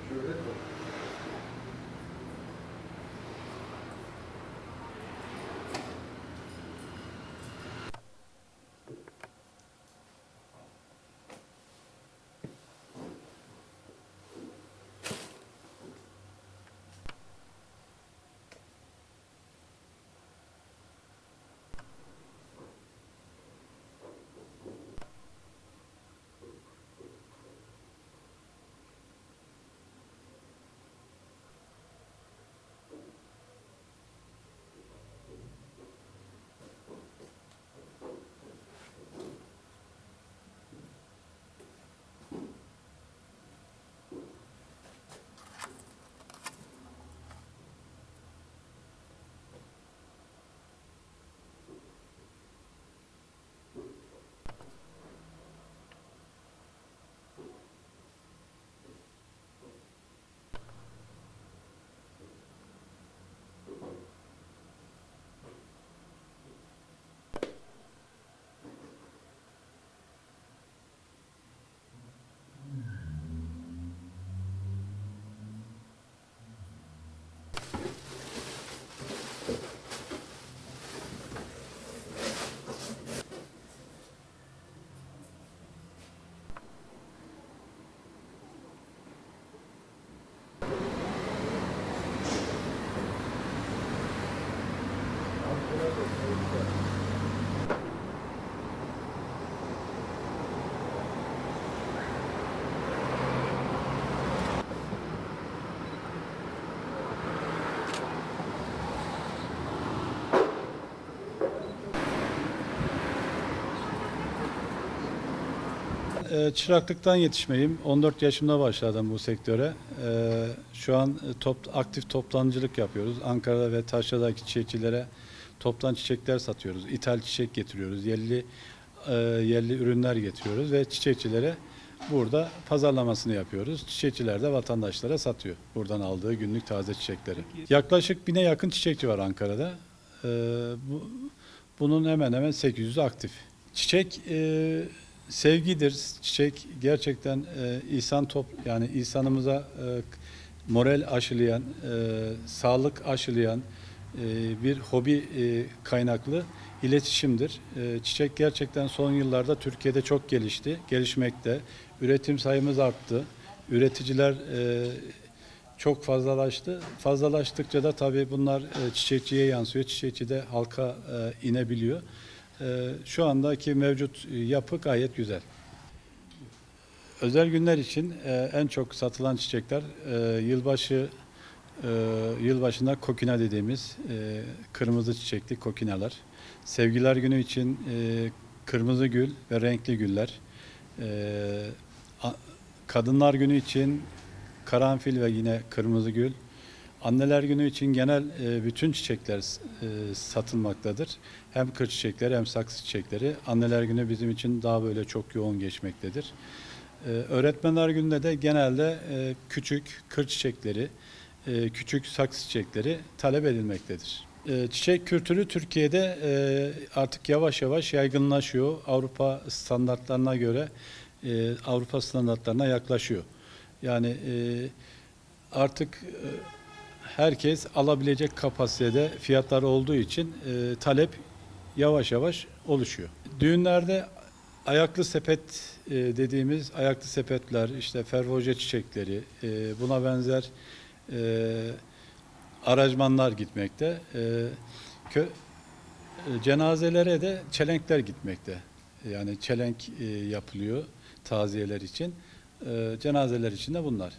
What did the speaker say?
Şöyle koy. Çıraklıktan yetişmeyim. 14 yaşımda başladım bu sektöre. Şu an aktif toptancılık yapıyoruz. Ankara'da ve Taşra'daki çiçekçilere toptan çiçekler satıyoruz. İthal çiçek getiriyoruz. Yerli ürünler getiriyoruz ve çiçekçilere burada pazarlamasını yapıyoruz. Çiçekçiler de vatandaşlara satıyor. Buradan aldığı günlük taze çiçekleri. Yaklaşık 1000'e yakın çiçekçi var Ankara'da. Bunun hemen hemen 800'ü aktif. Çiçek sevgidir. Çiçek gerçekten yani insanımıza moral aşılayan, sağlık aşılayan bir hobi kaynaklı iletişimdir. Çiçek gerçekten son yıllarda Türkiye'de çok gelişmekte. Üretim sayımız arttı. Üreticiler çok fazlalaştı. Fazlalaştıkça da tabii bunlar çiçekçiye yansıyor. Çiçekçi de halka inebiliyor. Şu andaki mevcut yapı gayet güzel. Özel günler için en çok satılan çiçekler yılbaşında kokina dediğimiz kırmızı çiçekli kokinalar. Sevgiler günü için kırmızı gül ve renkli güller. Kadınlar günü için karanfil ve yine kırmızı gül. Anneler günü için genel bütün çiçekler satılmaktadır. Hem kır çiçekleri hem saksı çiçekleri. Anneler günü bizim için daha böyle çok yoğun geçmektedir. Öğretmenler gününde de genelde küçük kır çiçekleri, küçük saksı çiçekleri talep edilmektedir. Çiçek kültürü Türkiye'de artık yavaş yavaş yaygınlaşıyor. Avrupa standartlarına yaklaşıyor. Yani artık herkes alabilecek kapasitede fiyatlar olduğu için talep yavaş yavaş oluşuyor. Düğünlerde ayaklı sepet dediğimiz ayaklı sepetler, işte fervoje çiçekleri, buna benzer aranjmanlar gitmekte. Cenazelere de çelenkler gitmekte. Yani çelenk yapılıyor taziyeler için. Cenazeler için de bunlar.